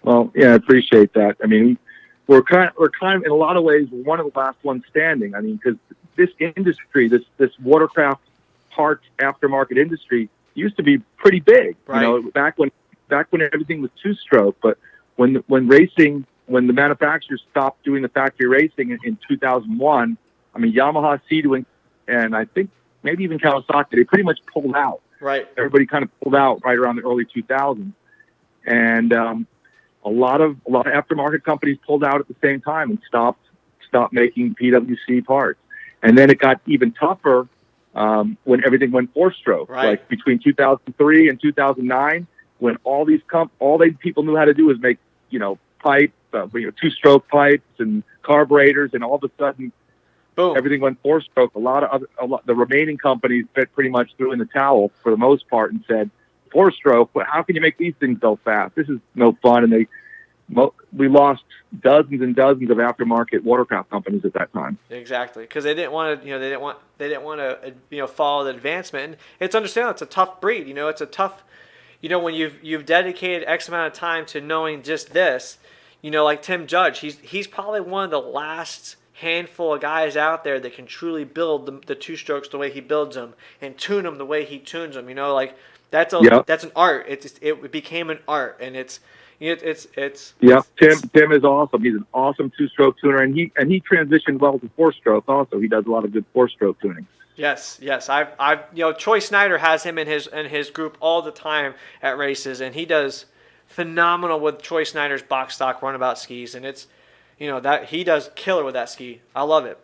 Well, yeah, I appreciate that. I mean, we're kind of in a lot of ways one of the last ones standing. I mean, because this industry, this watercraft parts aftermarket industry used to be pretty big, right. Back when everything was two-stroke. But when the manufacturers stopped doing the factory racing in 2001, I mean, Yamaha, Sea-Doo, and I think maybe even Kawasaki, they pretty much pulled out. Right. Everybody kind of pulled out right around the early 2000s, and a lot of aftermarket companies pulled out at the same time and stopped making PWC parts. And then it got even tougher when everything went four-stroke, right. Like between 2003 and 2009, when all these people knew how to do was make pipes, two-stroke pipes and carburetors, and all of a sudden, boom, everything went four-stroke. The remaining companies pretty much threw in the towel for the most part and said, four-stroke, how can you make these things go fast? This is no fun. And we lost dozens and dozens of aftermarket watercraft companies at that time. Exactly, because they didn't want to, they didn't want to, follow the advancement. And it's understandable. It's a tough breed. It's a tough, when you've dedicated X amount of time to knowing just this, like Tim Judge, he's probably one of the last handful of guys out there that can truly build the two strokes the way he builds them and tune them the way he tunes them. You know, like that's an art. It became an art, and it's yeah. Tim is awesome. He's an awesome two-stroke tuner, and he transitioned well to four-stroke. Also, he does a lot of good four-stroke tuning. Yes. I've Troy Snyder has him in his group all the time at races, and he does phenomenal with Troy Snyder's box stock runabout skis, and it's that he does killer with that ski. I love it.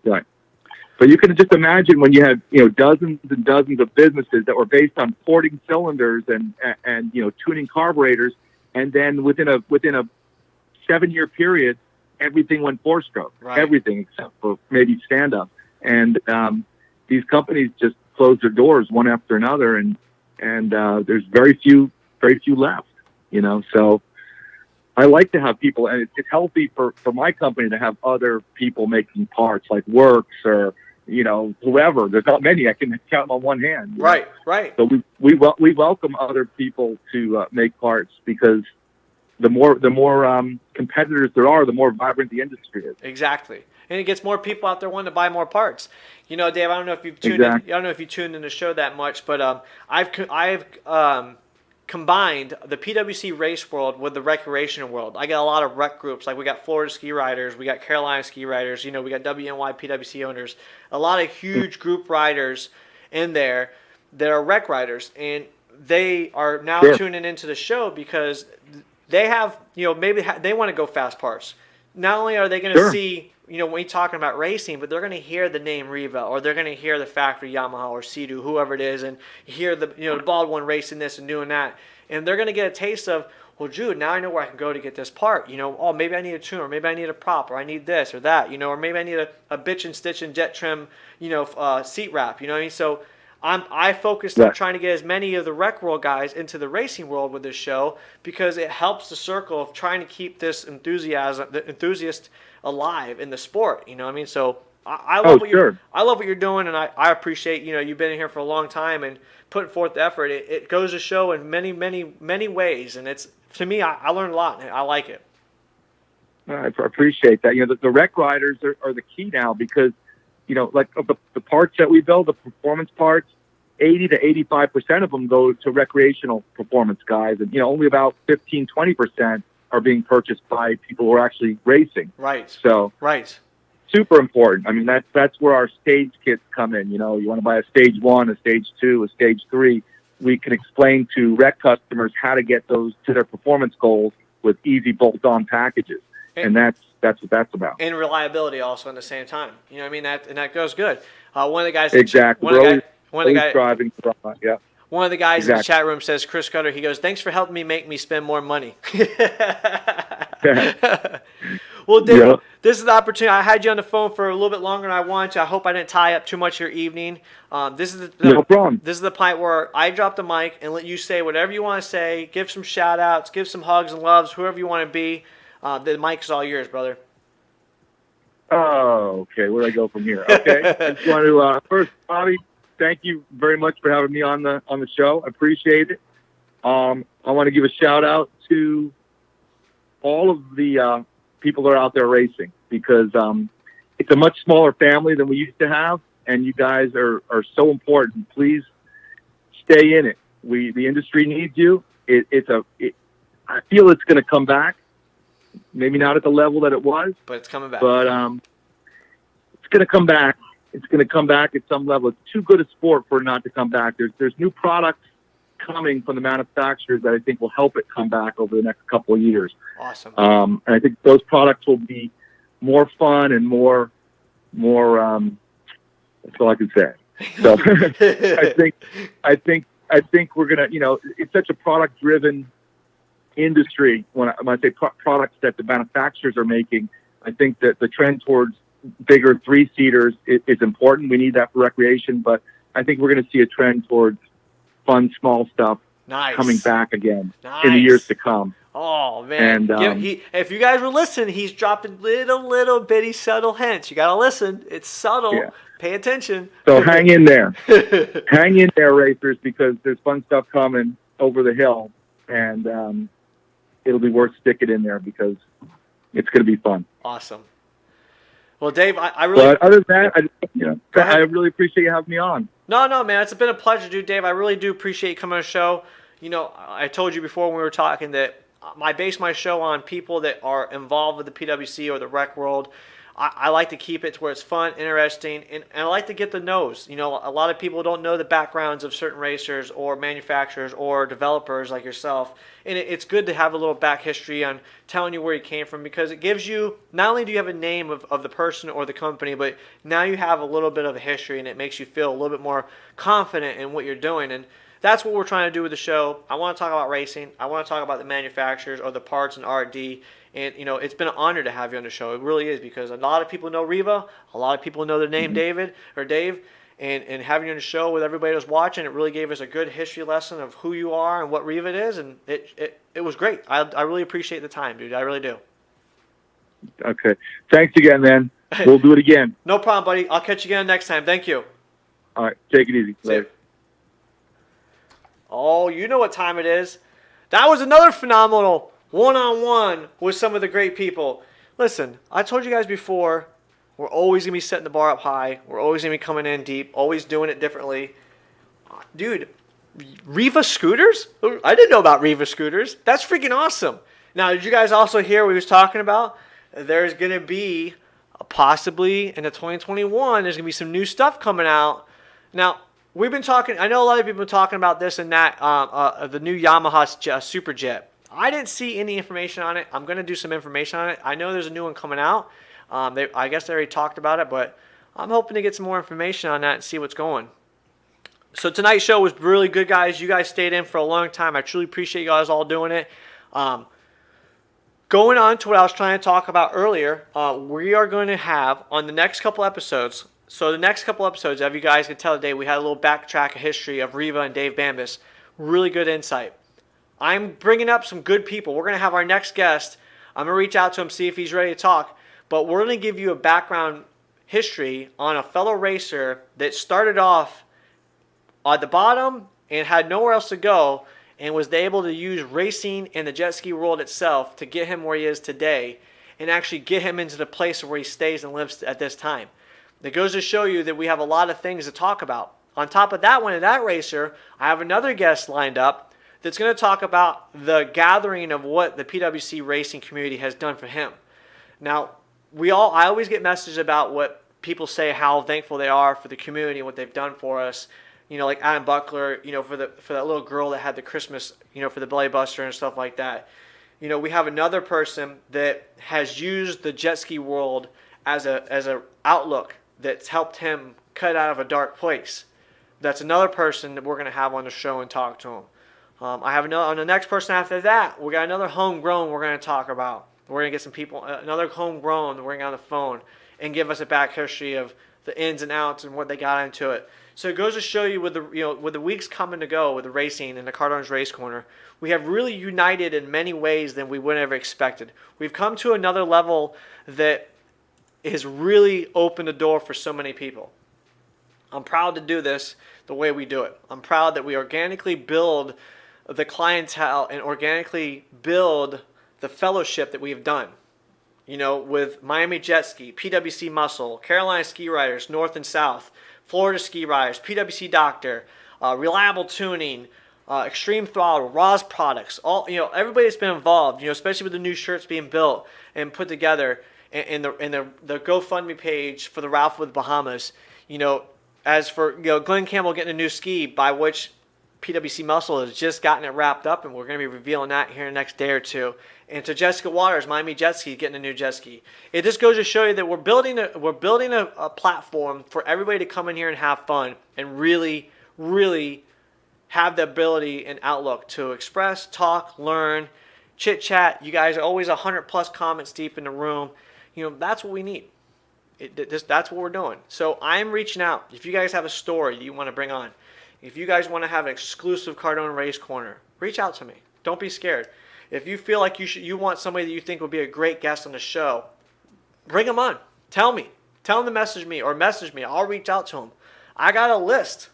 Right. But you can just imagine when you had dozens and dozens of businesses that were based on porting cylinders and tuning carburetors, and then within a 7-year period, everything went four-stroke. Right. Everything except for maybe stand-up. And these companies just closed their doors one after another, and there's very few left. So I like to have people, and it's healthy for my company to have other people making parts, like Works or whoever. There's not many. I can count them on one hand. Right. So we welcome other people to make parts, because the more competitors there are, the more vibrant the industry is. Exactly, and it gets more people out there wanting to buy more parts. Dave, I don't know if you've tuned in. I don't know if you tuned in the show that much, but I've combined the PWC race world with the recreational world. I got a lot of rec groups, like we got Florida ski riders, we got Carolina ski riders, we got WNY PWC owners, a lot of huge group riders in there that are rec riders, and they are now tuning into the show because they have, maybe they want to go fast parts. Not only are they going to see, when you're talking about racing, but they're going to hear the name Riva, or they're going to hear the factory Yamaha or Sea-Doo, whoever it is, and hear the the bald one racing this and doing that, and they're going to get a taste of, well, Jude, now I know where I can go to get this part. Oh, maybe I need a tuner, or maybe I need a prop, or I need this or that, or maybe I need a bitch and stitch and jet trim, seat wrap. You know what I mean? So I focused on trying to get as many of the rec world guys into the racing world with this show, because it helps the circle of trying to keep this enthusiast alive in the sport. You know what I mean? So I love what you're doing, and I appreciate you've been in here for a long time and putting forth the effort. It goes to show in many, many, many ways, and it's, to me, I learned a lot, and I like it. I appreciate that. The rec riders are the key now, because like the parts that we build, the performance parts, 80 to 85% of them go to recreational performance guys, and only about 15-20% are being purchased by people who are actually racing. Right. So super important. I mean, that's where our stage kits come in. You want to buy a stage 1, a stage 2, a stage 3. We can explain to rec customers how to get those to their performance goals with easy bolt-on packages, and that's what that's about. And reliability also at the same time. You know what I mean? That goes good. One of the guys. Exactly. One of the guys in the chat room says, Chris Cutter, he goes, "Thanks for helping make me spend more money." Well, Dave, this is the opportunity. I had you on the phone for a little bit longer than I wanted to. I hope I didn't tie up too much of your evening. This is no problem. This is the point where I drop the mic and let you say whatever you want to say. Give some shout outs, give some hugs and loves, whoever you want to be. The mic is all yours, brother. Oh, okay. Where do I go from here? Okay. I just want to first, Bobby, thank you very much for having me on the show. I appreciate it. I want to give a shout out to all of the people that are out there racing, because it's a much smaller family than we used to have, and you guys are so important. Please stay in it. The industry needs you. I feel it's going to come back. Maybe not at the level that it was, but it's coming back. But it's going to come back. It's going to come back at some level. It's too good a sport for it not to come back. There's new products coming from the manufacturers that I think will help it come back over the next couple of years. Awesome. And I think those products will be more fun and more. That's all I can say. So I think we're gonna. It's such a product-driven industry. When I say products that the manufacturers are making, I think that the trend towards bigger 3-seaters is important. We need that for recreation, but I think we're going to see a trend towards fun, small stuff coming back again in the years to come. Oh, man. And if you guys were listening, he's dropping little bitty subtle hints. You got to listen. It's subtle. Yeah. Pay attention. So hang in there. Hang in there, racers, because there's fun stuff coming over the hill, and it'll be worth sticking in there because it's going to be fun. Awesome. Well, Dave, I really. But other than that, Go ahead. I really appreciate you having me on. No, man, it's been a pleasure, dude. Dave, I really do appreciate you coming on the show. I told you before when we were talking that I base my show on people that are involved with the PWC or the rec world. I like to keep it to where it's fun, interesting, and I like to get the knows. A lot of people don't know the backgrounds of certain racers or manufacturers or developers like yourself. And it's good to have a little back history on telling you where you came from, because it gives you, not only do you have a name of the person or the company, but now you have a little bit of a history, and it makes you feel a little bit more confident in what you're doing. And that's what we're trying to do with the show. I want to talk about racing. I want to talk about the manufacturers or the parts and R&D. And, it's been an honor to have you on the show. It really is, because a lot of people know Riva. A lot of people know the name Dave. And having you on the show with everybody that's watching, it really gave us a good history lesson of who you are and what Riva is. And it was great. I really appreciate the time, dude. I really do. Okay. Thanks again, man. We'll do it again. No problem, buddy. I'll catch you again next time. Thank you. All right. Take it easy. See you. Oh, you know what time it is. That was another phenomenal one-on-one with some of the great people. Listen, I told you guys before, we're always going to be setting the bar up high. We're always going to be coming in deep, always doing it differently. Dude, Riva scooters? I didn't know about Riva scooters. That's freaking awesome. Now, did you guys also hear what he was talking about? There's going to be, possibly in the 2021, there's going to be some new stuff coming out. Now, we've been talking, I know a lot of people have been talking about this and that, the new Yamaha Superjet. I didn't see any information on it. I'm going to do some information on it. I know there's a new one coming out. I guess they already talked about it, but I'm hoping to get some more information on that and see what's going. So tonight's show was really good, guys. You guys stayed in for a long time. I truly appreciate you guys all doing it. Going on to what I was trying to talk about earlier, we are going to have on the next couple episodes. So the next couple episodes, if you guys can tell today, we had a little backtrack of history of Riva and Dave Bamdas. Really good insight. I'm bringing up some good people. We're going to have our next guest. I'm going to reach out to him, see if he's ready to talk. But we're going to give you a background history on a fellow racer that started off at the bottom and had nowhere else to go, and was able to use racing and the jet ski world itself to get him where he is today, and actually get him into the place where he stays and lives at this time. It goes to show you that we have a lot of things to talk about. On top of that one and that racer, I have another guest lined up that's going to talk about the gathering of what the PWC racing community has done for him. Now, I always get messages about what people say, how thankful they are for the community and what they've done for us. Like Adam Buckler, for that little girl that had the Christmas, for the belly buster and stuff like that. We have another person that has used the jet ski world as a outlook that's helped him cut out of a dark place. That's another person that we're going to have on the show and talk to him. I have another, on the next person after that, we got another homegrown we're going to talk about. We're going to get some people, another homegrown that we're going to get on the phone and give us a back history of the ins and outs and what they got into it. So it goes to show you with the weeks coming to go with the racing and the Cardone's Race Corner, we have really united in many ways than we would have ever expected. We've come to another level that has really opened the door for so many people. I'm proud to do this the way we do it. I'm proud that we organically build the clientele and organically build the fellowship that we've done. With Miami JetSki, PWC Muscle, Carolina Ski Riders, North and South, Florida Ski Riders, PWC Doctor, Reliable Tuning, Extreme Throttle, Rhaas Products, all everybody that's been involved, especially with the new shirts being built and put together, and the GoFundMe page for the Ralph with Bahamas. As for Glenn Campbell getting a new ski, by which PWC Muscle has just gotten it wrapped up, and we're going to be revealing that here in the next day or two. And to Jessica Waters, Miami JetSki, getting a new jet ski. It just goes to show you that we're building a platform for everybody to come in here and have fun and really, really have the ability and outlook to express, talk, learn, chit chat. You guys are always 100+ comments deep in the room. That's what we need. That's what we're doing. So I'm reaching out. If you guys have a story you want to bring on, if you guys want to have an exclusive Cardone Race Corner, reach out to me. Don't be scared. If you feel like you want somebody that you think would be a great guest on the show, bring them on. Tell me. Tell them to message me or message me. I'll reach out to them. I got a list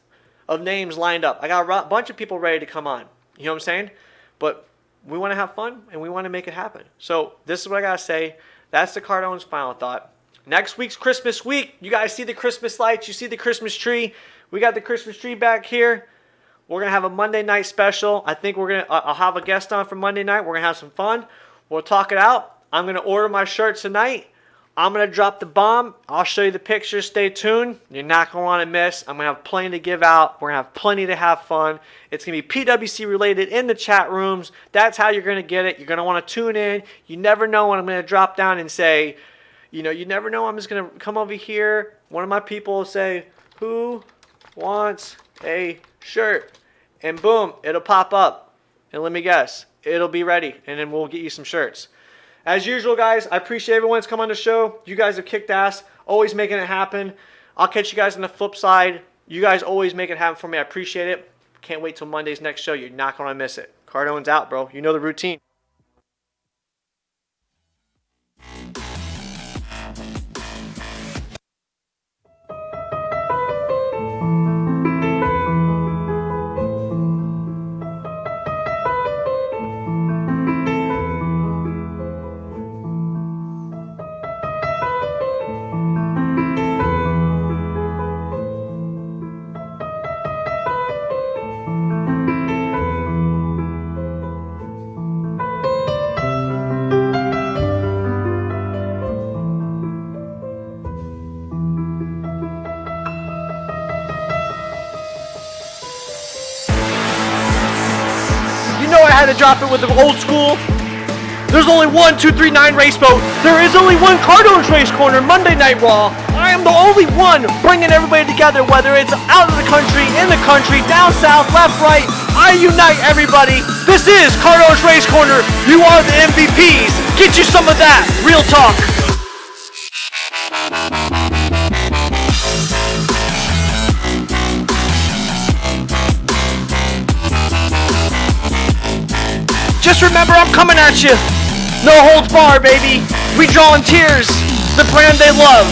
of names lined up. I got a bunch of people ready to come on. You know what I'm saying? But we want to have fun and we want to make it happen. So this is what I got to say. That's the Cardone's final thought. Next week's Christmas week. You guys see the Christmas lights. You see the Christmas tree. We got the Christmas tree back here. We're going to have a Monday night special. I think I'll have a guest on for Monday night. We're going to have some fun. We'll talk it out. I'm going to order my shirt tonight. I'm going to drop the bomb. I'll show you the pictures. Stay tuned. You're not going to want to miss. I'm going to have plenty to give out. We're going to have plenty to have fun. It's going to be PWC related in the chat rooms. That's how you're going to get it. You're going to want to tune in. You never know when I'm going to drop down and say, you never know. I'm just going to come over here. One of my people will say, who wants a shirt? And boom, it'll pop up. And let me guess, it'll be ready. And then we'll get you some shirts. As usual, guys, I appreciate everyone that's come on the show. You guys have kicked ass, always making it happen. I'll catch you guys on the flip side. You guys always make it happen for me. I appreciate it. Can't wait till Monday's next show. You're not going to miss it. Cardone's out, bro. You know the routine. I had to drop it with the old school. There's only 1, 2, 3, 9 race boat. There is only one Cardone's Race Corner Monday Night Raw. I am the only one bringing everybody together, whether it's out of the country, in the country, down south, left, right. I unite everybody. This is Cardone's Race Corner. You are the MVPs. Get you some of that. Real talk. Just remember, I'm coming at you. No holds barred, baby. We drawing tears. The brand they love.